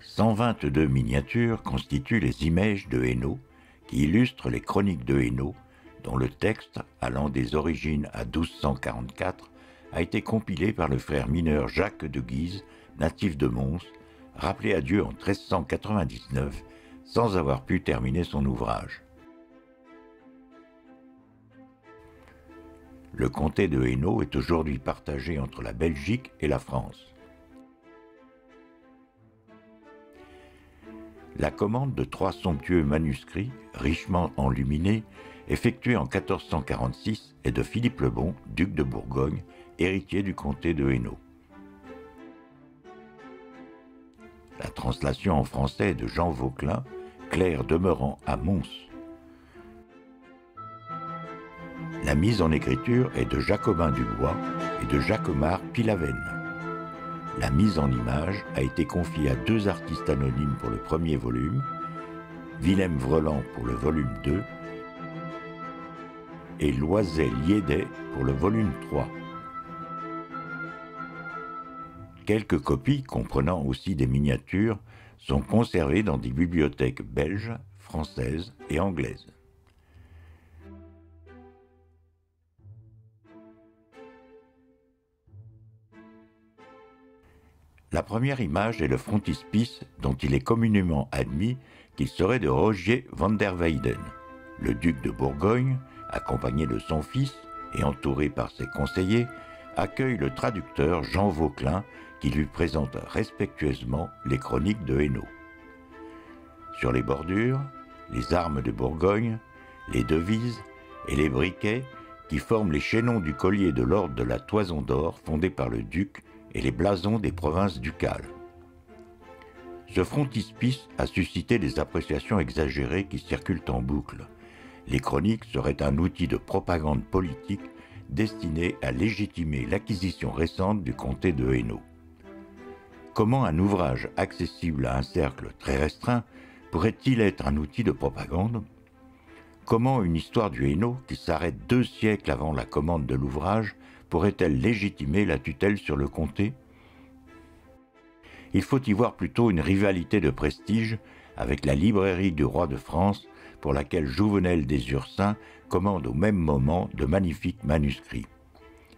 122 miniatures constituent les images de Hainaut qui illustrent les chroniques de Hainaut, dont le texte, allant des origines à 1244, a été compilé par le frère mineur Jacques de Guise, natif de Mons, rappelé à Dieu en 1399, sans avoir pu terminer son ouvrage. Le comté de Hainaut est aujourd'hui partagé entre la Belgique et la France. La commande de 3 somptueux manuscrits, richement enluminés, effectuée en 1446, est de Philippe le Bon, duc de Bourgogne, héritier du comté de Hainaut. La translation en français est de Jean Vauquelin, clerc demeurant à Mons. La mise en écriture est de Jacobin Dubois et de Jacquemart Pilavenne. La mise en image a été confiée à 2 artistes anonymes pour le premier volume, Willem Vreeland pour le volume 2 et Loisel-Liédet pour le volume 3. Quelques copies, comprenant aussi des miniatures, sont conservées dans des bibliothèques belges, françaises et anglaises. La première image est le frontispice dont il est communément admis qu'il serait de Rogier van der Weyden. Le duc de Bourgogne, accompagné de son fils et entouré par ses conseillers, accueille le traducteur Jean Vauquelin qui lui présente respectueusement les chroniques de Hainaut. Sur les bordures, les armes de Bourgogne, les devises et les briquets qui forment les chaînons du collier de l'ordre de la Toison d'Or fondé par le duc et les blasons des provinces ducales. Ce frontispice a suscité des appréciations exagérées qui circulent en boucle. Les chroniques seraient un outil de propagande politique destiné à légitimer l'acquisition récente du comté de Hainaut. Comment un ouvrage accessible à un cercle très restreint pourrait-il être un outil de propagande? Comment une histoire du Hainaut, qui s'arrête 2 siècles avant la commande de l'ouvrage, pourrait-elle légitimer la tutelle sur le comté? Il faut y voir plutôt une rivalité de prestige avec la librairie du roi de France, pour laquelle Jouvenel des Ursins commande au même moment de magnifiques manuscrits.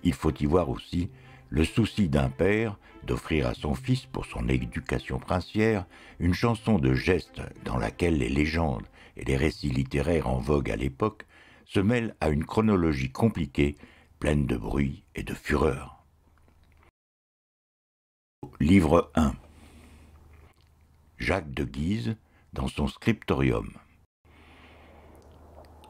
Il faut y voir aussi le souci d'un père d'offrir à son fils, pour son éducation princière, une chanson de geste dans laquelle les légendes et les récits littéraires en vogue à l'époque se mêlent à une chronologie compliquée, pleine de bruit et de fureur. Livre 1. Jacques de Guise, dans son scriptorium.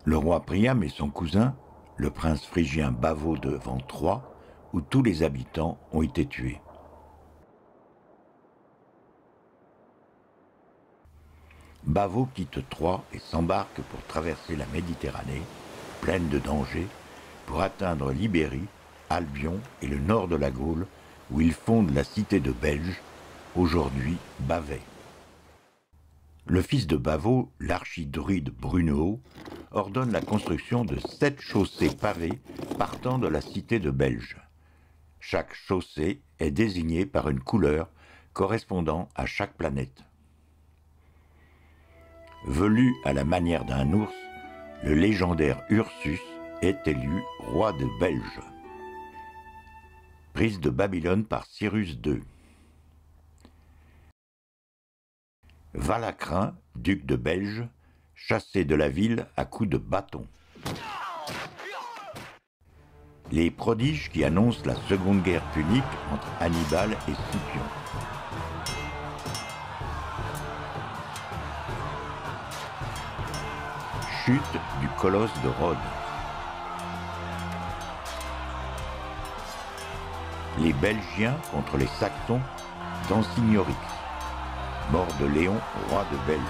Le roi Priam et son cousin, le prince phrygien Bavo devant Troie, où tous les habitants ont été tués. Bavo quitte Troie et s'embarque pour traverser la Méditerranée, pleine de dangers, pour atteindre l'Ibérie, Albion et le nord de la Gaule, où il fonde la cité de Belge, aujourd'hui Bavay. Le fils de Bavo, l'archidruide Brunehaut, ordonne la construction de 7 chaussées pavées partant de la cité de Belge. Chaque chaussée est désignée par une couleur correspondant à chaque planète. Velu à la manière d'un ours, le légendaire Ursus est élu roi de Belge. Prise de Babylone par Cyrus II. Valacrin, duc de Belge, chassé de la ville à coups de bâton. Les prodiges qui annoncent la seconde guerre punique entre Hannibal et Scipion. Chute du colosse de Rhodes. Les Belgiens contre les Saxons dans Signorix. Mort de Léon, roi de Belge.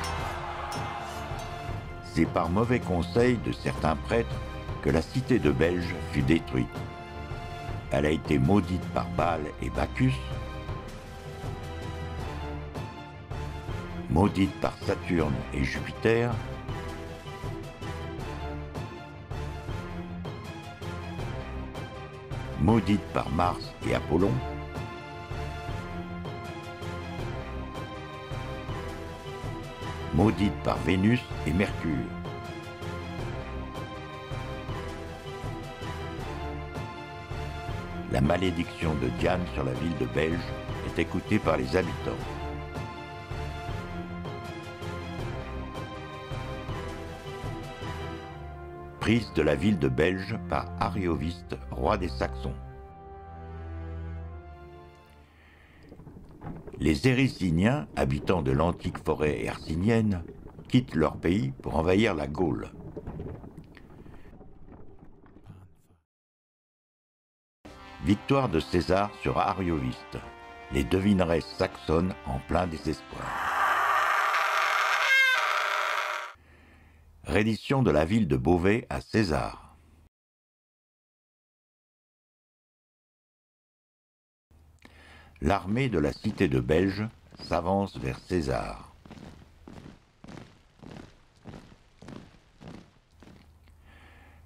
C'est par mauvais conseil de certains prêtres que la cité de Belge fut détruite. Elle a été maudite par Baal et Bacchus, maudite par Saturne et Jupiter, maudite par Mars et Apollon, maudite par Vénus et Mercure. La malédiction de Diane sur la ville de Belge est écoutée par les habitants. Prise de la ville de Belge par Arioviste, roi des Saxons. Les Hériciniens, habitants de l'antique forêt hercynienne, quittent leur pays pour envahir la Gaule. Victoire de César sur Arioviste. Les devineresses saxonnes en plein désespoir. Reddition de la ville de Beauvais à César. L'armée de la cité de Belge s'avance vers César.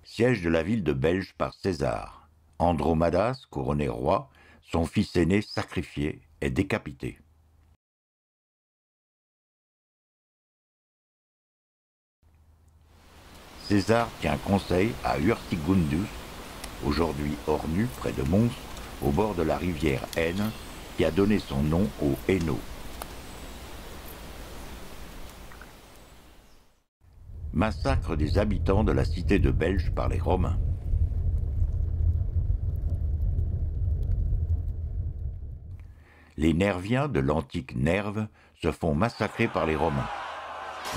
Siège de la ville de Belge par César. Andromadas, couronné roi, son fils aîné sacrifié et décapité. César tient conseil à Urtigundus, aujourd'hui Ornu, près de Mons, au bord de la rivière Aisne, qui a donné son nom au Hainaut. Massacre des habitants de la cité de Belge par les Romains. Les Nerviens de l'antique Nerve se font massacrer par les Romains.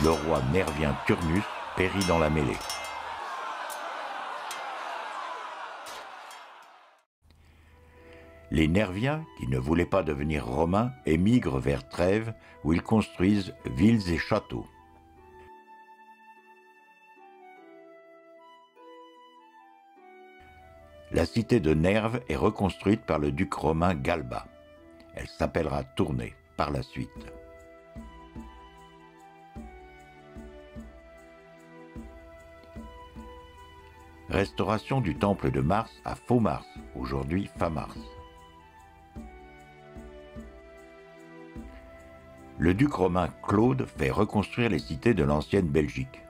Le roi nervien Turnus périt dans la mêlée. Les Nerviens, qui ne voulaient pas devenir romains, émigrent vers Trèves, où ils construisent villes et châteaux. La cité de Nerve est reconstruite par le duc romain Galba. Elle s'appellera Tournai par la suite. Restauration du temple de Mars à Faux-Mars, aujourd'hui Famars. Le duc romain Claude fait reconstruire les cités de l'ancienne Belgique.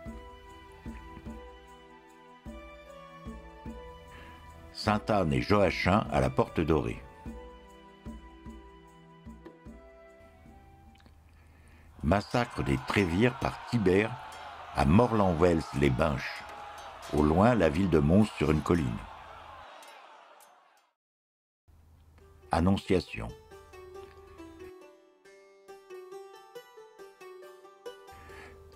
Sainte-Anne et Joachim à la Porte Dorée. Massacre des Trévires par Tibère à Morlanwels-les-Binches. Au loin, la ville de Mons sur une colline. Annonciation.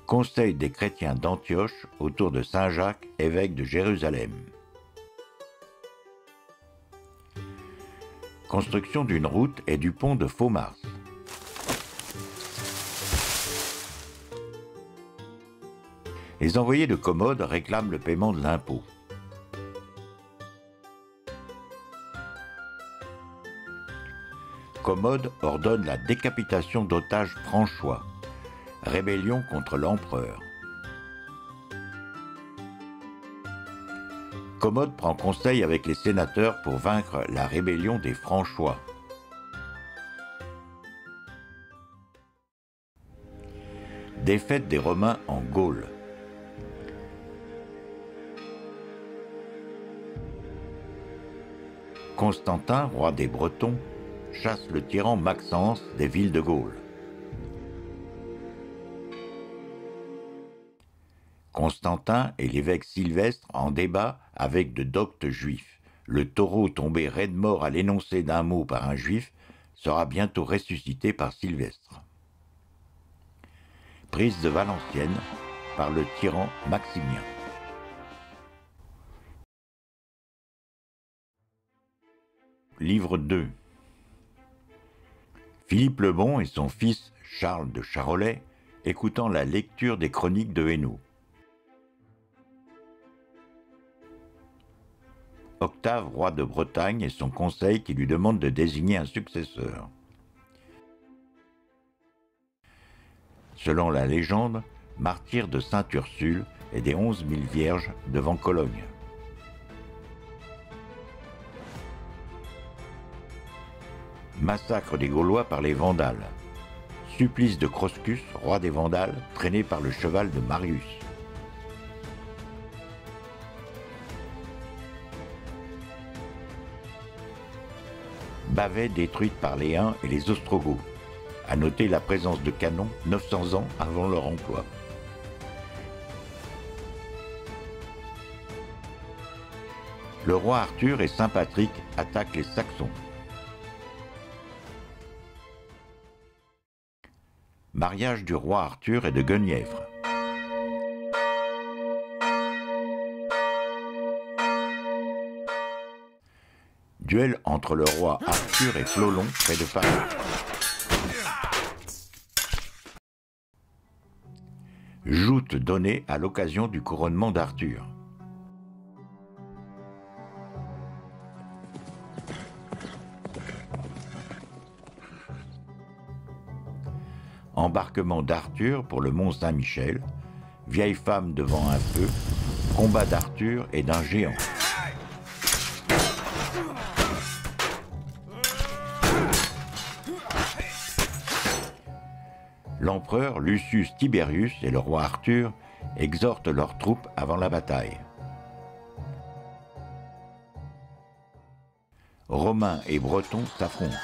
Conseil des chrétiens d'Antioche autour de Saint Jacques, évêque de Jérusalem. Construction d'une route et du pont de Faux-Mars. Les envoyés de Commode réclament le paiement de l'impôt. Commode ordonne la décapitation d'otages franchois. Rébellion contre l'empereur. Commode prend conseil avec les sénateurs pour vaincre la rébellion des Franchois. Défaite des Romains en Gaule. Constantin, roi des Bretons, chasse le tyran Maxence des villes de Gaule. Constantin et l'évêque Sylvestre en débat avec de doctes juifs. Le taureau tombé raide mort à l'énoncé d'un mot par un juif sera bientôt ressuscité par Sylvestre. Prise de Valenciennes par le tyran Maximien. Livre 2. Philippe le Bon et son fils Charles de Charolais écoutant la lecture des chroniques de Hainaut. Octave, roi de Bretagne, et son conseil qui lui demande de désigner un successeur. Selon la légende, martyr de Sainte Ursule et des 11 000 vierges devant Cologne. Massacre des Gaulois par les Vandales. Supplice de Croscus, roi des Vandales, traîné par le cheval de Marius. Bavay détruite par les Huns et les Ostrogoths. À noter la présence de canons 900 ans avant leur emploi. Le roi Arthur et saint Patrick attaquent les Saxons. Mariage du roi Arthur et de Guenièvre. Duel entre le roi Arthur et Flolon près de Paris. Joute donnée à l'occasion du couronnement d'Arthur. Embarquement d'Arthur pour le mont Saint-Michel, vieille femme devant un feu, combat d'Arthur et d'un géant. L'empereur Lucius Tiberius et le roi Arthur exhortent leurs troupes avant la bataille. Romains et Bretons s'affrontent.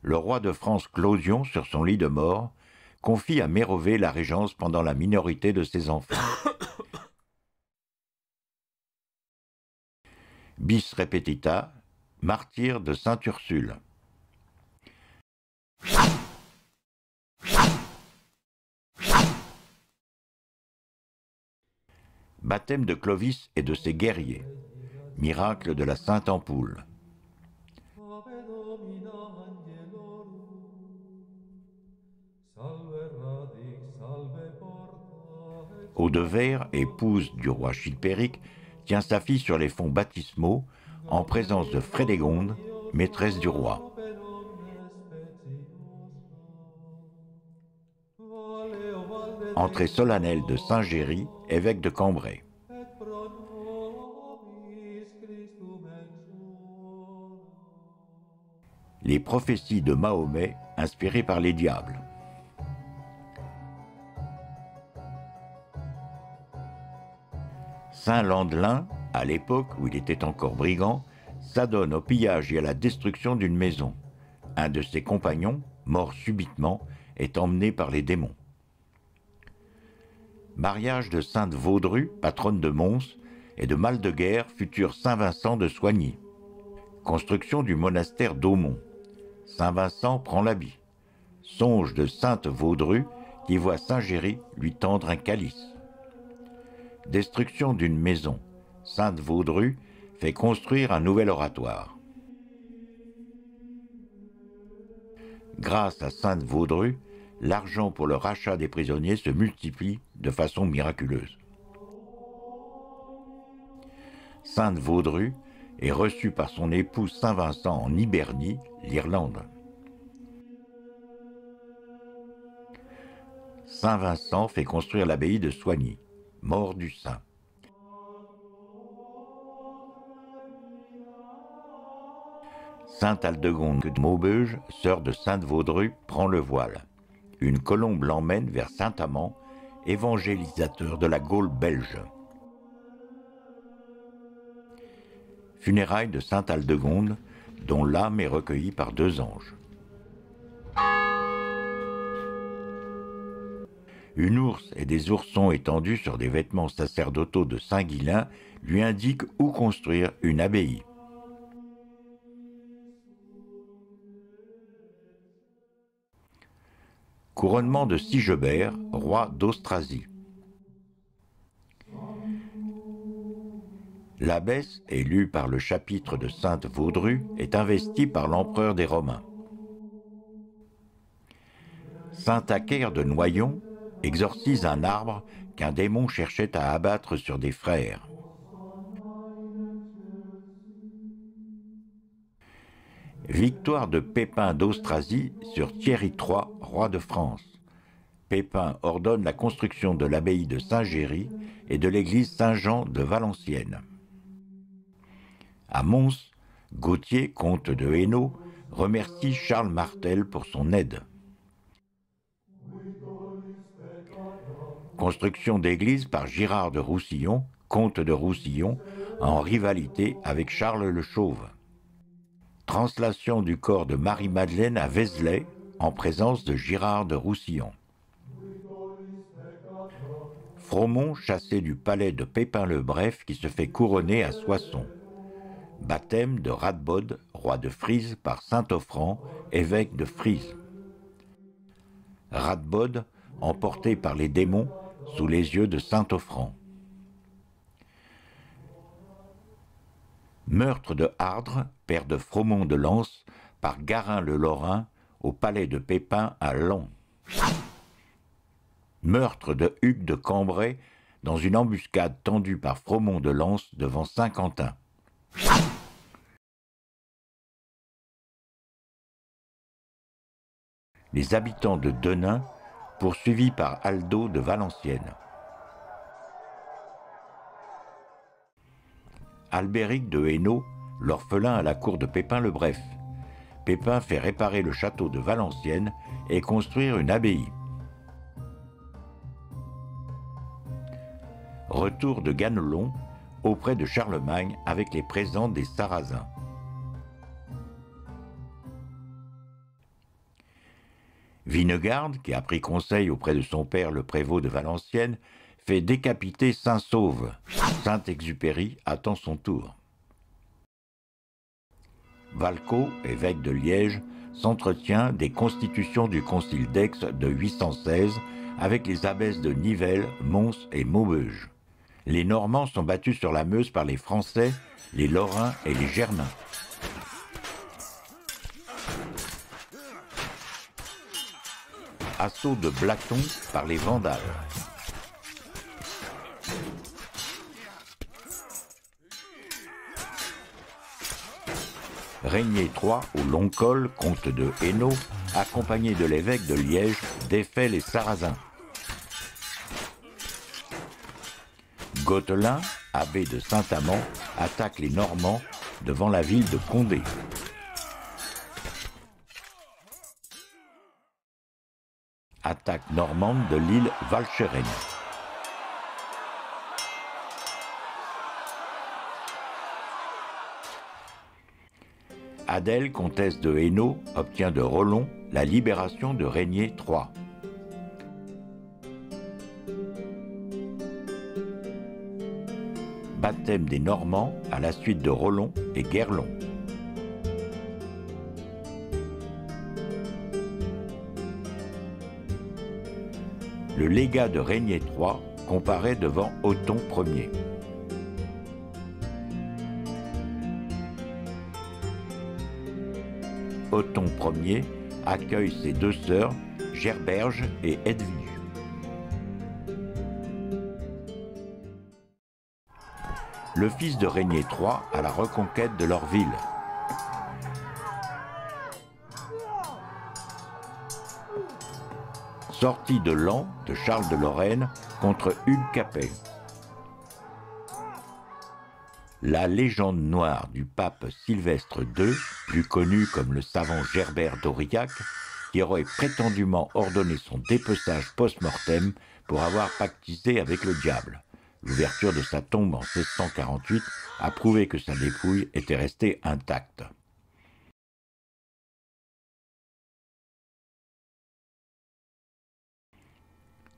Le roi de France Closion, sur son lit de mort, confie à Mérové la régence pendant la minorité de ses enfants. Bis repetita, martyr de sainte Ursule. Baptême de Clovis et de ses guerriers. Miracle de la Sainte Ampoule. Audevert, épouse du roi Chilpéric, tient sa fille sur les fonts baptismaux en présence de Frédégonde, maîtresse du roi. Entrée solennelle de Saint-Géry, évêque de Cambrai. Les prophéties de Mahomet inspirées par les diables. Saint Landelin, à l'époque où il était encore brigand, s'adonne au pillage et à la destruction d'une maison. Un de ses compagnons, mort subitement, est emmené par les démons. Mariage de Sainte Vaudrue, patronne de Mons, et de Maldeguerre, futur Saint Vincent de Soigny. Construction du monastère d'Aumont. Saint Vincent prend l'habit. Songe de Sainte Vaudrue qui voit Saint-Géry lui tendre un calice. Destruction d'une maison. Sainte Vaudrue fait construire un nouvel oratoire. Grâce à Sainte Vaudrue, l'argent pour le rachat des prisonniers se multiplie de façon miraculeuse. Sainte Vaudrue est reçue par son époux Saint Vincent en Hibernie, l'Irlande. Saint Vincent fait construire l'abbaye de Soigny, mort du saint. Sainte Aldegonde de Maubeuge, sœur de Sainte Vaudrue, prend le voile. Une colombe l'emmène vers Saint-Amand, évangélisateur de la Gaule belge. Funérailles de Sainte Aldegonde, dont l'âme est recueillie par 2 anges. Une ours et des oursons étendus sur des vêtements sacerdotaux de Saint-Guilain lui indiquent où construire une abbaye. Couronnement de Sigebert, roi d'Austrasie. L'abbesse, élue par le chapitre de Sainte Vaudrue, est investie par l'empereur des Romains. Saint Acaire de Noyon exorcise un arbre qu'un démon cherchait à abattre sur des frères. Victoire de Pépin d'Austrasie sur Thierry III, roi de France. Pépin ordonne la construction de l'abbaye de Saint-Géry et de l'église Saint-Jean de Valenciennes. À Mons, Gauthier, comte de Hainaut, remercie Charles Martel pour son aide. Construction d'église par Girard de Roussillon, comte de Roussillon, en rivalité avec Charles le Chauve. Translation du corps de Marie-Madeleine à Vézelay, en présence de Girard de Roussillon. Fromont chassé du palais de Pépin le Bref qui se fait couronner à Soissons. Baptême de Radbod, roi de Frise, par Saint-Offrand, évêque de Frise. Radbod, emporté par les démons, sous les yeux de Saint-Offrand. Meurtre de Ardre, père de Fromont de Lens, par Garin le Lorrain, au palais de Pépin à Laon. Meurtre de Hugues de Cambrai, dans une embuscade tendue par Fromont de Lens devant Saint-Quentin. Les habitants de Denain, poursuivis par Aldo de Valenciennes. Albéric de Hainaut, l'orphelin à la cour de Pépin le Bref. Pépin fait réparer le château de Valenciennes et construire une abbaye. Retour de Ganelon auprès de Charlemagne avec les présents des Sarrasins. Vinegarde, qui a pris conseil auprès de son père le prévôt de Valenciennes, fait décapiter Saint-Sauve. Saint-Exupéry attend son tour. Valco, évêque de Liège, s'entretient des constitutions du concile d'Aix de 816 avec les abbesses de Nivelles, Mons et Maubeuge. Les Normands sont battus sur la Meuse par les Français, les Lorrains et les Germains. Assaut de Blaton par les Vandales. Régnier III au long col, comte de Hainaut, accompagné de l'évêque de Liège, défait les Sarrasins. Gautelin, abbé de Saint-Amand, attaque les Normands devant la ville de Condé. Attaque normande de l'île Walcheren. Adèle, comtesse de Hainaut, obtient de Rollon la libération de Régnier III. Baptême des Normands à la suite de Rollon et Guerlon. Le légat de Régnier III comparaît devant Othon Ier. Othon Ier accueille ses deux sœurs, Gerberge et Edwige. Le fils de Régnier III à la reconquête de leur ville. Sortie de Laon de Charles de Lorraine contre Hugues Capet. La légende noire du pape Sylvestre II, plus connu comme le savant Gerbert d'Aurillac, qui aurait prétendument ordonné son dépeçage post-mortem pour avoir pactisé avec le diable. L'ouverture de sa tombe en 1648 a prouvé que sa dépouille était restée intacte.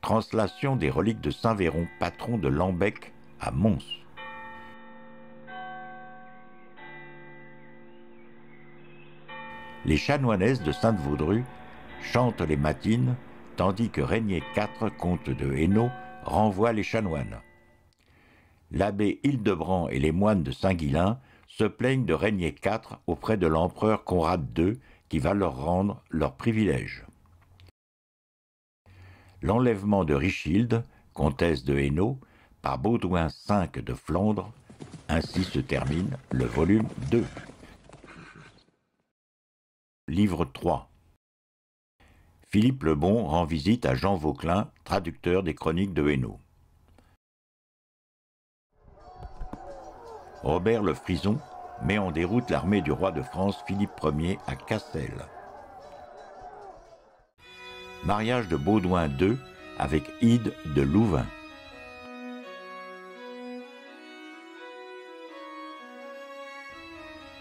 Translation des reliques de Saint Véron, patron de Lambec, à Mons. Les chanoinesses de Sainte-Vaudrue chantent les matines, tandis que Régnier IV, comte de Hainaut, renvoie les chanoines. L'abbé Hildebrand et les moines de Saint-Guilain se plaignent de Régnier IV auprès de l'empereur Conrad II, qui va leur rendre leurs privilèges. L'enlèvement de Richilde, comtesse de Hainaut, par Baudouin V de Flandre. Ainsi se termine le volume 2. Livre 3. Philippe le Bon rend visite à Jean Vauquelin, traducteur des chroniques de Hainaut. Robert le Frison, met en déroute l'armée du roi de France Philippe Ier à Cassel. Mariage de Baudouin II avec Hyde de Louvain.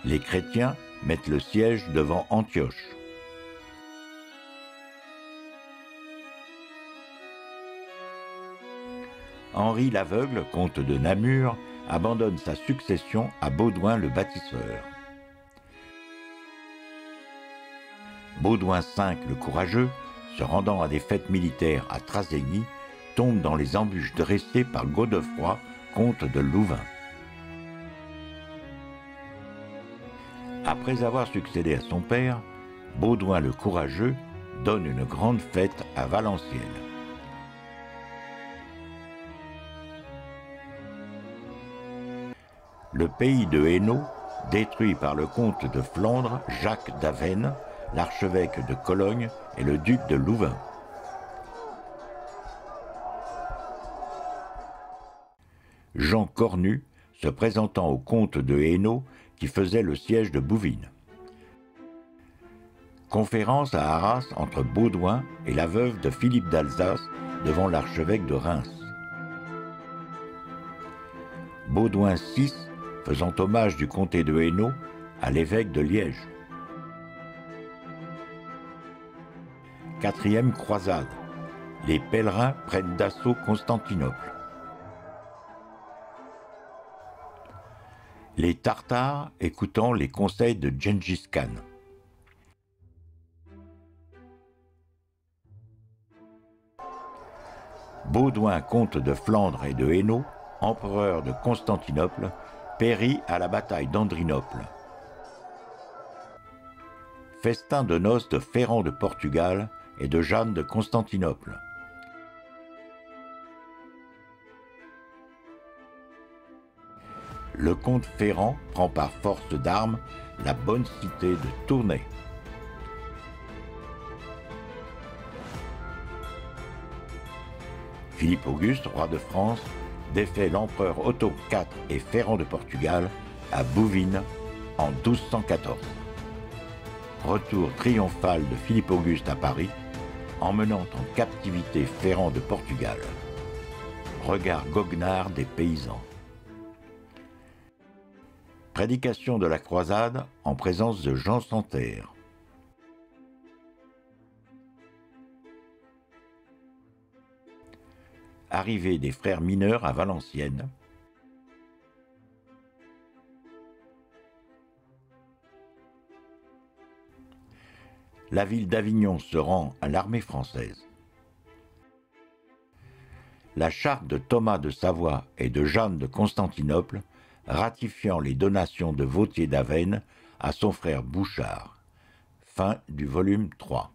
Les chrétiens mettent le siège devant Antioche. Henri l'Aveugle, comte de Namur, abandonne sa succession à Baudouin le Bâtisseur. Baudouin V le Courageux, se rendant à des fêtes militaires à Trazegnies, tombe dans les embûches dressées par Godefroy, comte de Louvain. Après avoir succédé à son père, Baudouin le Courageux donne une grande fête à Valenciennes. Le pays de Hainaut, détruit par le comte de Flandre, Jacques d'Avesnes, l'archevêque de Cologne et le duc de Louvain. Jean Cornu, se présentant au comte de Hainaut qui faisait le siège de Bouvines. Conférence à Arras entre Baudouin et la veuve de Philippe d'Alsace devant l'archevêque de Reims. Baudouin VI faisant hommage du comté de Hainaut à l'évêque de Liège. Quatrième croisade. Les pèlerins prennent d'assaut Constantinople. Les Tartares écoutant les conseils de Gengis Khan. Baudouin, comte de Flandre et de Hainaut, empereur de Constantinople, périt à la bataille d'Andrinople. Festin de noces de Ferrand de Portugal et de Jeanne de Constantinople. Le comte Ferrand prend par force d'armes la bonne cité de Tournai. Philippe Auguste, roi de France, défait l'empereur Otto IV et Ferrand de Portugal à Bouvines en 1214. Retour triomphal de Philippe Auguste à Paris, emmenant en captivité Ferrand de Portugal. Regard goguenard des paysans. Prédication de la croisade en présence de Jean Santerre. Arrivée des frères mineurs à Valenciennes. La ville d'Avignon se rend à l'armée française. La charte de Thomas de Savoie et de Jeanne de Constantinople ratifiant les donations de Vauthier d'Avesnes à son frère Bouchard. Fin du volume 3.